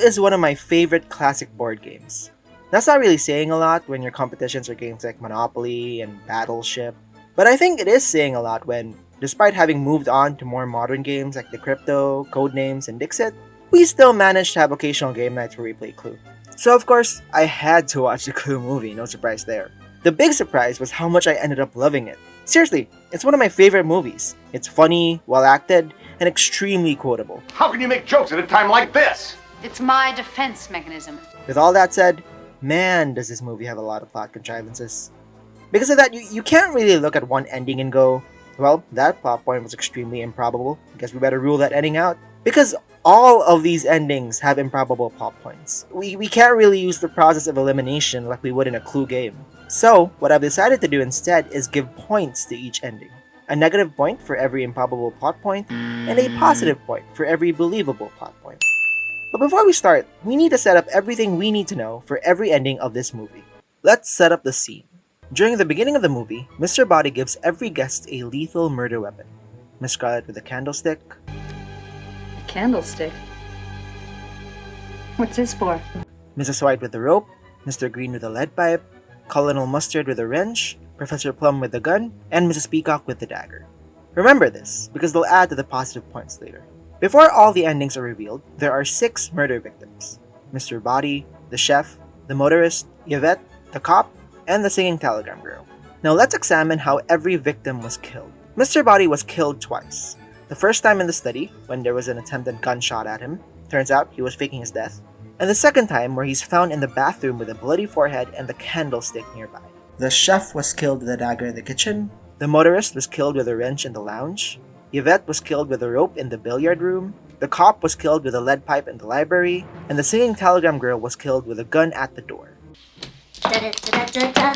is one of my favorite classic board games. That's not really saying a lot when your competitions are games like Monopoly and Battleship, but I think it is saying a lot when, despite having moved on to more modern games like Decrypto, Codenames, and Dixit, we still managed to have occasional game nights where we play Clue. So of course, I had to watch the Clue movie, no surprise there. The big surprise was how much I ended up loving it. Seriously, it's one of my favorite movies. It's funny, well acted, and extremely quotable. How can you make jokes at a time like this? It's my defense mechanism. With all that said, man, does this movie have a lot of plot contrivances. Because of that, you can't really look at one ending and go, well, that plot point was extremely improbable. Guess we better rule that ending out. Because all of these endings have improbable plot points. We can't really use the process of elimination like we would in a Clue game. So, what I've decided to do instead is give points to each ending. A negative point for every improbable plot point, and a positive point for every believable plot point. But before we start, we need to set up everything we need to know for every ending of this movie. Let's set up the scene. During the beginning of the movie, Mr. Body gives every guest a lethal murder weapon. Miss Scarlet with a candlestick. A candlestick? What's this for? Mrs. White with the rope, Mr. Green with a lead pipe, Colonel Mustard with a wrench, Professor Plum with the gun, and Mrs. Peacock with the dagger. Remember this, because they'll add to the positive points later. Before all the endings are revealed, there are 6 murder victims. Mr. Body, the chef, the motorist, Yvette, the cop, and the singing telegram girl. Now let's examine how every victim was killed. Mr. Body was killed twice. The first time in the study, when there was an attempted gunshot at him. Turns out he was faking his death. And the second time, where he's found in the bathroom with a bloody forehead and the candlestick nearby. The chef was killed with a dagger in the kitchen. The motorist was killed with a wrench in the lounge. Yvette was killed with a rope in the billiard room. The cop was killed with a lead pipe in the library. And the singing telegram girl was killed with a gun at the door. Da-da-da-da-da-da.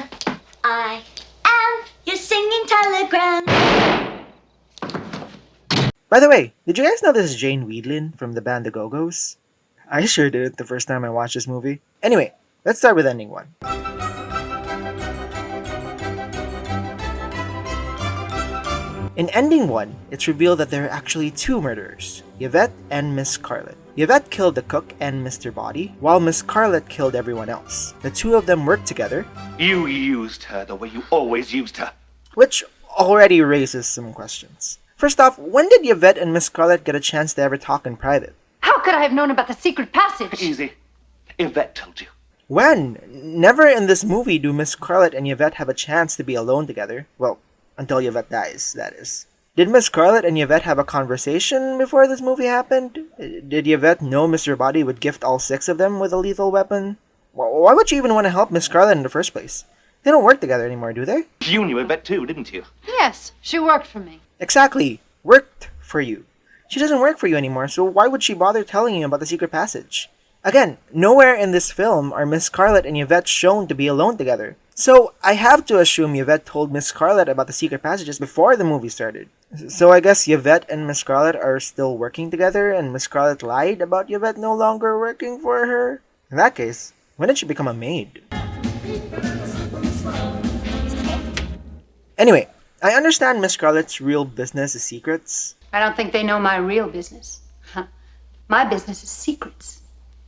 I am your singing telegram. By the way, did you guys know this is Jane Weedlin from the band The Go-Go's? I sure did the first time I watched this movie. Anyway, let's start with ending 1. In ending 1, it's revealed that there are actually 2 murderers, Yvette and Miss Scarlet. Yvette killed the cook and Mr. Body, while Miss Scarlet killed everyone else. The 2 of them worked together. You used her the way you always used her. Which already raises some questions. First off, when did Yvette and Miss Scarlet get a chance to ever talk in private? How could I have known about the secret passage? Easy. Yvette told you. When? Never in this movie do Miss Scarlet and Yvette have a chance to be alone together. Well, until Yvette dies, that is. Did Miss Scarlet and Yvette have a conversation before this movie happened? Did Yvette know Mr. Body would gift all 6 of them with a lethal weapon? Why would you even want to help Miss Scarlet in the first place? They don't work together anymore, do they? You knew Yvette too, didn't you? Yes, she worked for me. Exactly. Worked for you. She doesn't work for you anymore, so why would she bother telling you about the secret passage? Again, nowhere in this film are Miss Scarlet and Yvette shown to be alone together. So, I have to assume Yvette told Miss Scarlet about the secret passages before the movie started. So I guess Yvette and Miss Scarlet are still working together and Miss Scarlet lied about Yvette no longer working for her? In that case, when did she become a maid? Anyway, I understand Miss Scarlet's real business is secrets. I don't think they know my real business. My business is secrets.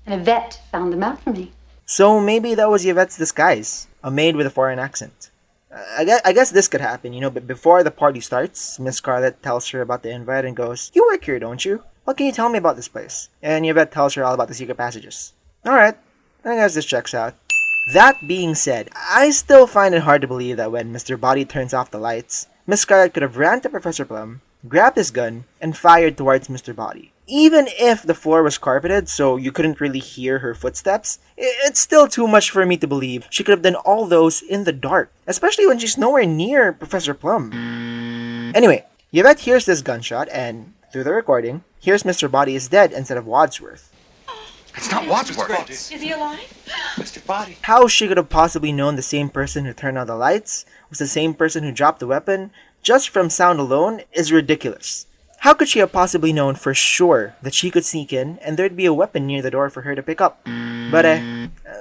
And Yvette found them out for me. So maybe that was Yvette's disguise, a maid with a foreign accent. I guess this could happen, but before the party starts, Miss Scarlet tells her about the invite and goes, "You work here, don't you? What can you tell me about this place?" And Yvette tells her all about the secret passages. Alright, I guess this checks out. That being said, I still find it hard to believe that when Mr. Body turns off the lights, Miss Scarlet could have ran to Professor Plum, grabbed his gun, and fired towards Mr. Body. Even if the floor was carpeted so you couldn't really hear her footsteps, it's still too much for me to believe she could have done all those in the dark, especially when she's nowhere near Professor Plum. Anyway, Yvette hears this gunshot and, through the recording, hears Mr. Body is dead instead of Wadsworth. It's not Wadsworth. Is he alive? Mr. Body. How she could have possibly known the same person who turned on the lights was the same person who dropped the weapon, just from sound alone, is ridiculous. How could she have possibly known for sure that she could sneak in and there'd be a weapon near the door for her to pick up? But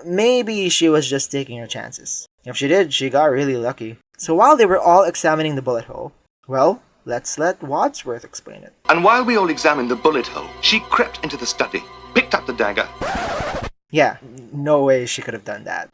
maybe she was just taking her chances. If she did, she got really lucky. So while they were all examining the bullet hole, well, let's let Wadsworth explain it. And while we all examined the bullet hole, she crept into the study picked up the dagger. Yeah, no way she could have done that.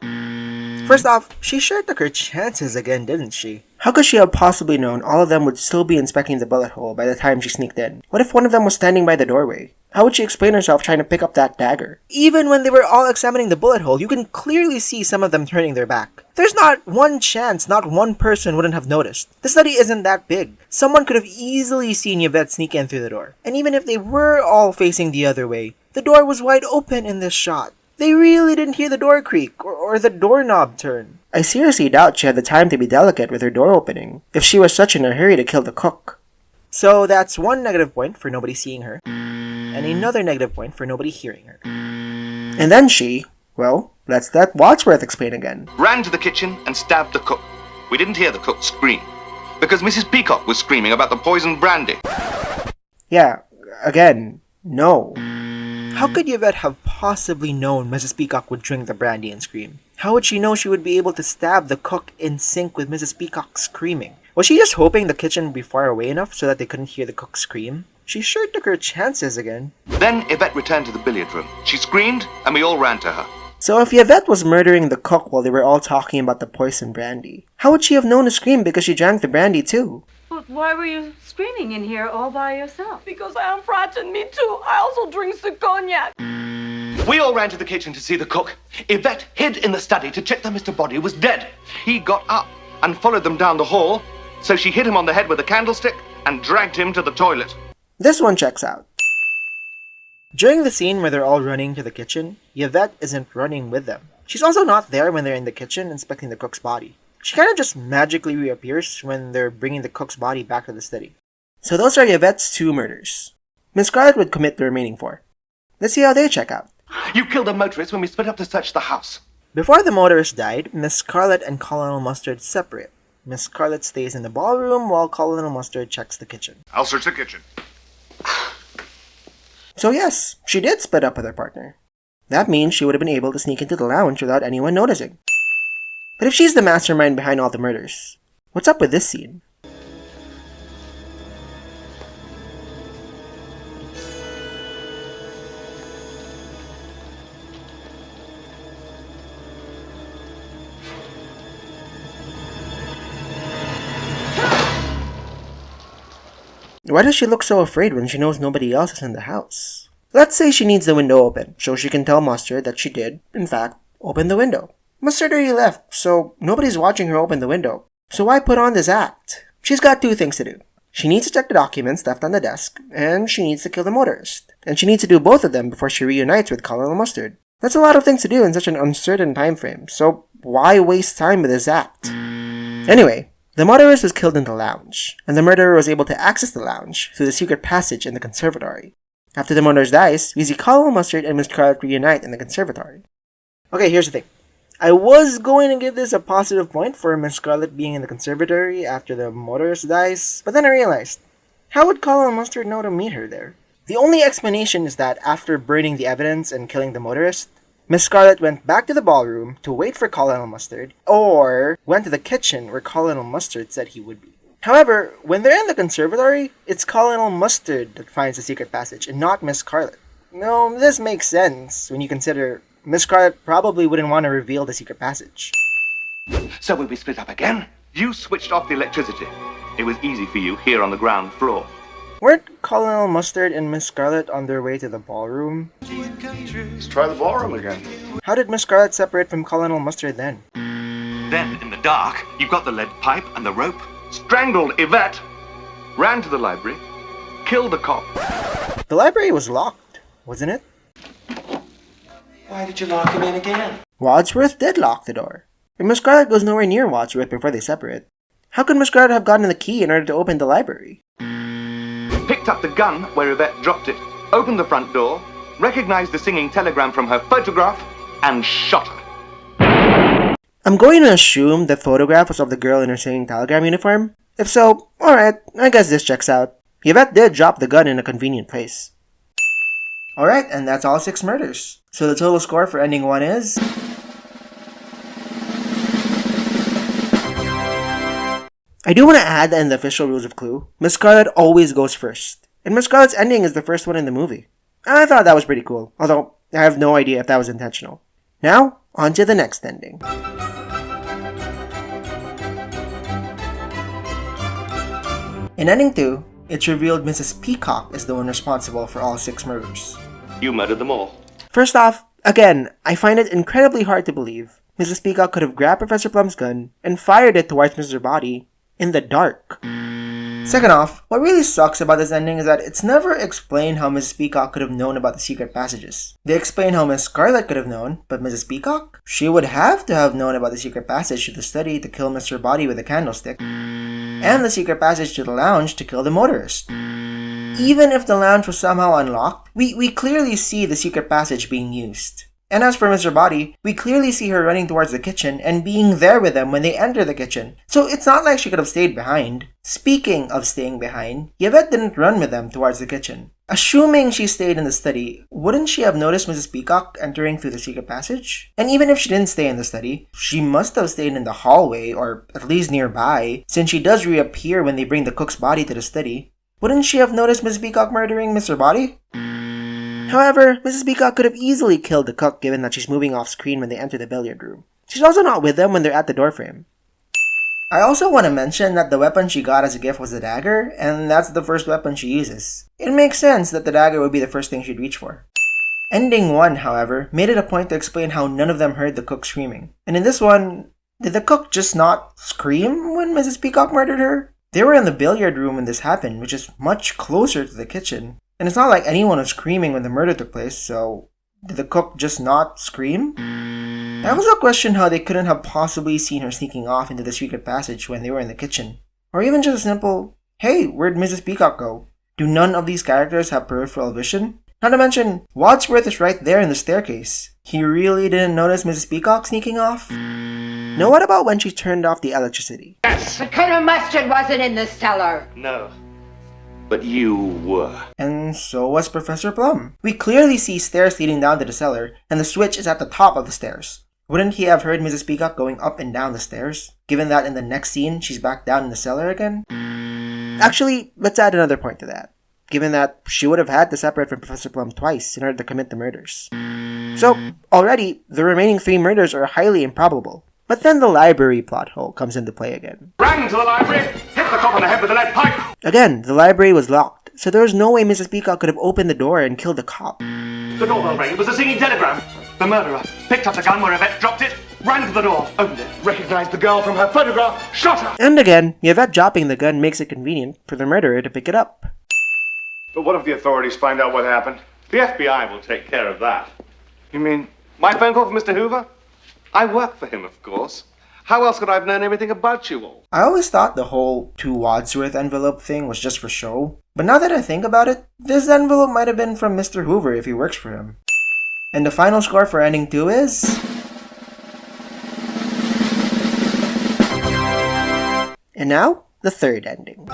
First off, she sure took her chances again, didn't she? How could she have possibly known all of them would still be inspecting the bullet hole by the time she sneaked in? What if one of them was standing by the doorway? How would she explain herself trying to pick up that dagger? Even when they were all examining the bullet hole, you can clearly see some of them turning their back. There's not one chance not one person wouldn't have noticed. The study isn't that big. Someone could have easily seen Yvette sneak in through the door. And even if they were all facing the other way, the door was wide open in this shot. They really didn't hear the door creak or the doorknob turn. I seriously doubt she had the time to be delicate with her door opening, if she was such in a hurry to kill the cook. So that's one negative point for nobody seeing her, and another negative point for nobody hearing her. And then she, well, let's let Wadsworth explain again. Ran to the kitchen and stabbed the cook. We didn't hear the cook scream, because Mrs. Peacock was screaming about the poisoned brandy. Yeah, again, no. How could Yvette have possibly known Mrs. Peacock would drink the brandy and scream? How would she know she would be able to stab the cook in sync with Mrs. Peacock screaming? Was she just hoping the kitchen would be far away enough so that they couldn't hear the cook scream? She sure took her chances again. Then Yvette returned to the billiard room. She screamed, and we all ran to her. So if Yvette was murdering the cook while they were all talking about the poison brandy, how would she have known to scream because she drank the brandy too? But why were you screaming in here all by yourself? Because I am frightened, me too. I also drink the cognac. We all ran to the kitchen to see the cook. Yvette hid in the study to check that Mr. Body was dead. He got up and followed them down the hall, so she hit him on the head with a candlestick and dragged him to the toilet. This one checks out. During the scene where they're all running to the kitchen, Yvette isn't running with them. She's also not there when they're in the kitchen inspecting the cook's body. She kind of just magically reappears when they're bringing the cook's body back to the study. So those are Yvette's 2 murders. Miss Scarlet would commit the remaining 4. Let's see how they check out. You killed a motorist when we split up to search the house. Before the motorist died, Miss Scarlet and Colonel Mustard separate. Miss Scarlet stays in the ballroom while Colonel Mustard checks the kitchen. I'll search the kitchen. So yes, she did split up with her partner. That means she would have been able to sneak into the lounge without anyone noticing. But if she's the mastermind behind all the murders, what's up with this scene? Why does she look so afraid when she knows nobody else is in the house? Let's say she needs the window open, so she can tell Mustard that she did, in fact, open the window. Mustard already left, so nobody's watching her open the window. So why put on this act? She's got 2 things to do. She needs to check the documents left on the desk, and she needs to kill the motorist. And she needs to do both of them before she reunites with Colonel Mustard. That's a lot of things to do in such an uncertain time frame, so why waste time with this act? Anyway, the motorist was killed in the lounge, and the murderer was able to access the lounge through the secret passage in the conservatory. After the motorist dies, we see Colonel Mustard and Miss Scarlet reunite in the conservatory. Okay, here's the thing. I was going to give this a positive point for Miss Scarlet being in the conservatory after the motorist dies, but then I realized, how would Colonel Mustard know to meet her there? The only explanation is that after burning the evidence and killing the motorist, Miss Scarlet went back to the ballroom to wait for Colonel Mustard, or went to the kitchen where Colonel Mustard said he would be. However, when they're in the conservatory, it's Colonel Mustard that finds the secret passage, and not Miss Scarlet. No, this makes sense when you consider Miss Scarlet probably wouldn't want to reveal the secret passage. So when we split up again, you switched off the electricity. It was easy for you here on the ground floor. Weren't Colonel Mustard and Miss Scarlet on their way to the ballroom? Let's try the ballroom again. How did Miss Scarlet separate from Colonel Mustard then? Then, in the dark, you got the lead pipe and the rope, strangled Yvette, ran to the library, killed the cop. The library was locked, wasn't it? Why did you lock him in again? Wadsworth did lock the door. And Miss Scarlet goes nowhere near Wadsworth before they separate. How could Miss Scarlet have gotten the key in order to open the library? Picked up the gun where Yvette dropped it, opened the front door, recognized the singing telegram from her photograph, and shot her. I'm going to assume the photograph was of the girl in her singing telegram uniform. If so, alright, I guess this checks out. Yvette did drop the gun in a convenient place. Alright, and that's all 6 murders. So the total score for ending 1 is... I do want to add that in the official rules of Clue, Miss Scarlet always goes first. And Miss Scarlet's ending is the first one in the movie. I thought that was pretty cool, although I have no idea if that was intentional. Now, on to the next ending. In ending 2, it's revealed Mrs. Peacock is the one responsible for all 6 murders. You murdered them all. First off, again, I find it incredibly hard to believe Mrs. Peacock could have grabbed Professor Plum's gun and fired it towards Mr. Body in the dark. Second off, what really sucks about this ending is that it's never explained how Mrs. Peacock could have known about the secret passages. They explain how Miss Scarlet could have known, but Mrs. Peacock? She would have to have known about the secret passage to the study to kill Mr. Body with a candlestick, and the secret passage to the lounge to kill the motorist. Even if the lounge was somehow unlocked, we clearly see the secret passage being used. And as for Mr. Body, we clearly see her running towards the kitchen and being there with them when they enter the kitchen. So it's not like she could have stayed behind. Speaking of staying behind, Yvette didn't run with them towards the kitchen. Assuming she stayed in the study, wouldn't she have noticed Mrs. Peacock entering through the secret passage? And even if she didn't stay in the study, she must have stayed in the hallway, or at least nearby, since she does reappear when they bring the cook's body to the study. Wouldn't she have noticed Mrs. Peacock murdering Mr. Body? However, Mrs. Peacock could have easily killed the cook given that she's moving off screen when they enter the billiard room. She's also not with them when they're at the doorframe. I also want to mention that the weapon she got as a gift was a dagger, and that's the first weapon she uses. It makes sense that the dagger would be the first thing she'd reach for. Ending 1, however, made it a point to explain how none of them heard the cook screaming. And in this one, did the cook just not scream when Mrs. Peacock murdered her? They were in the billiard room when this happened, which is much closer to the kitchen. And it's not like anyone was screaming when the murder took place, so did the cook just not scream? I also question how they couldn't have possibly seen her sneaking off into the secret passage when they were in the kitchen. Or even just a simple, hey, where'd Mrs. Peacock go? Do none of these characters have peripheral vision? Not to mention, Wadsworth is right there in the staircase. He really didn't notice Mrs. Peacock sneaking off? Now what about when she turned off the electricity? Yes! The can of mustard wasn't in the cellar. No. But you were. And so was Professor Plum. We clearly see stairs leading down to the cellar, and the switch is at the top of the stairs. Wouldn't he have heard Mrs. Peacock going up and down the stairs, given that in the next scene she's back down in the cellar again? Actually, let's add another point to that, given that she would have had to separate from Professor Plum twice in order to commit the murders. So, already, the remaining 3 murders are highly improbable. But then the library plot hole comes into play again. Ran to the library, hit the cop on the head with a lead pipe. Again, the library was locked, so there was no way Mrs. Peacock could have opened the door and killed the cop. The doorbell rang. It was a singing telegram. The murderer picked up the gun where Yvette dropped it, ran to the door, opened it, recognized the girl from her photograph, shot her. And again, Yvette dropping the gun makes it convenient for the murderer to pick it up. But what if the authorities find out what happened? The FBI will take care of that. You mean my phone call from Mr. Hoover? I work for him, of course. How else could I have known everything about you all? I always thought the whole to Wadsworth envelope thing was just for show. But now that I think about it, this envelope might have been from Mr. Hoover if he works for him. And the final score for ending 2 is... And now, the third ending.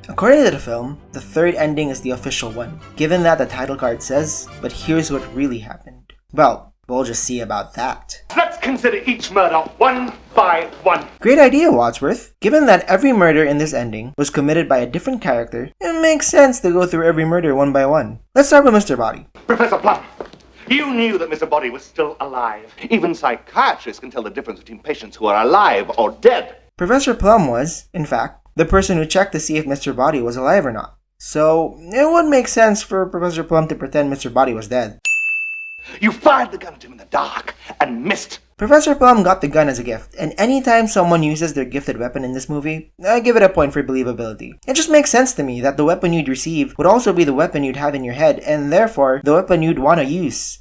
According to the film, the third ending is the official one, given that the title card says, but here's what really happened. Well, we'll just see about that. Let's consider each murder one by one. Great idea, Wadsworth. Given that every murder in this ending was committed by a different character, it makes sense to go through every murder one by one. Let's start with Mr. Body. Professor Plum, you knew that Mr. Body was still alive. Even psychiatrists can tell the difference between patients who are alive or dead. Professor Plum was, in fact, the person who checked to see if Mr. Body was alive or not. So, it would make sense for Professor Plum to pretend Mr. Body was dead. You fired the gun at him in the dark and missed. Professor Plum got the gun as a gift, and anytime someone uses their gifted weapon in this movie, I give it a point for believability. It just makes sense to me that the weapon you'd receive would also be the weapon you'd have in your head, and therefore, the weapon you'd want to use.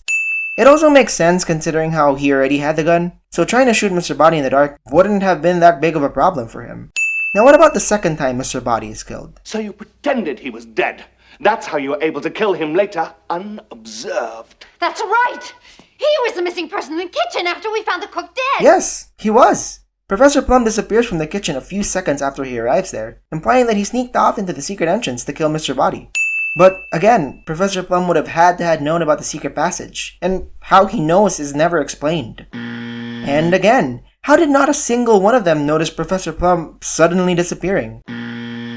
It also makes sense considering how he already had the gun, so trying to shoot Mr. Body in the dark wouldn't have been that big of a problem for him. Now what about the second time Mr. Body is killed? So you pretended he was dead. That's how you were able to kill him later, unobserved. That's right! He was the missing person in the kitchen after we found the cook dead! Yes, he was! Professor Plum disappears from the kitchen a few seconds after he arrives there, implying that he sneaked off into the secret entrance to kill Mr. Body. But again, Professor Plum would have had to have known about the secret passage, and how he knows is never explained. And again, how did not a single one of them notice Professor Plum suddenly disappearing?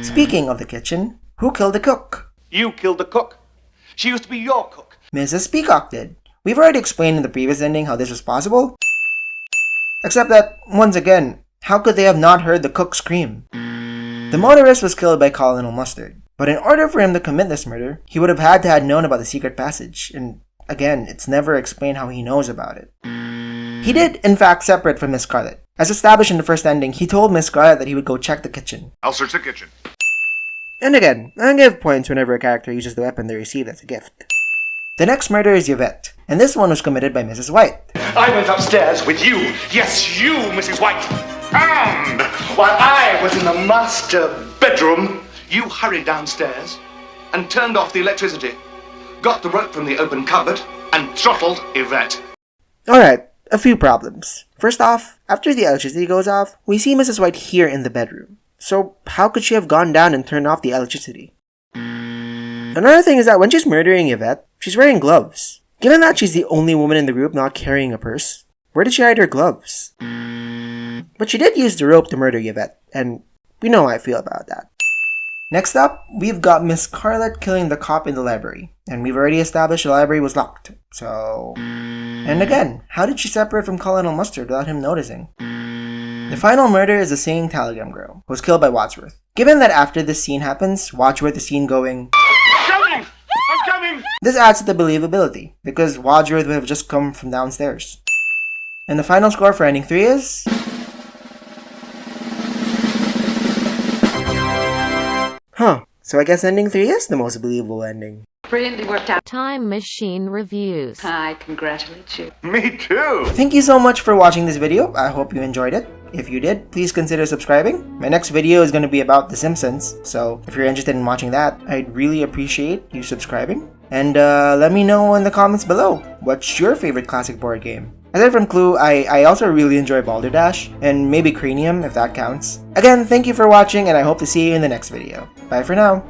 Speaking of the kitchen, who killed the cook? You killed the cook. She used to be your cook. Mrs. Peacock did. We've already explained in the previous ending how this was possible. Except that, once again, how could they have not heard the cook scream? The motorist was killed by Colonel Mustard, but in order for him to commit this murder, he would have had to have known about the secret passage, and again, it's never explained how he knows about it. He did, in fact, separate from Miss Scarlet. As established in the first ending, he told Miss Scarlet that he would go check the kitchen. I'll search the kitchen. And again, I give points whenever a character uses the weapon they received as a gift. The next murder is Yvette, and this one was committed by Mrs. White. I went upstairs with you. Yes, you, Mrs. White. And while I was in the master bedroom, you hurried downstairs and turned off the electricity, got the rope from the open cupboard, and throttled Yvette. Alright, a few problems. First off, after the electricity goes off, we see Mrs. White here in the bedroom. So how could she have gone down and turned off the electricity? Another thing is that when she's murdering Yvette, she's wearing gloves. Given that she's the only woman in the group not carrying a purse, where did she hide her gloves? But she did use the rope to murder Yvette, and we know how I feel about that. Next up, we've got Miss Scarlet killing the cop in the library, and we've already established the library was locked, so... And again, how did she separate from Colonel Mustard without him noticing? The final murder is the singing telegram girl, who was killed by Wadsworth. Given that after this scene happens, Wadsworth is seen going, I'm coming! this adds to the believability, because Wadsworth would have just come from downstairs. And the final score for ending 3 is... Huh, so I guess ending 3 is the most believable ending. Brilliantly worked out. Time Machine Reviews. I congratulate you. Me too! Thank you so much for watching this video. I hope you enjoyed it. If you did, please consider subscribing. My next video is going to be about The Simpsons, so if you're interested in watching that, I'd really appreciate you subscribing. And let me know in the comments below, what's your favorite classic board game? Aside from Clue, I also really enjoy Balderdash, and maybe Cranium if that counts. Again, thank you for watching, and I hope to see you in the next video. Bye for now!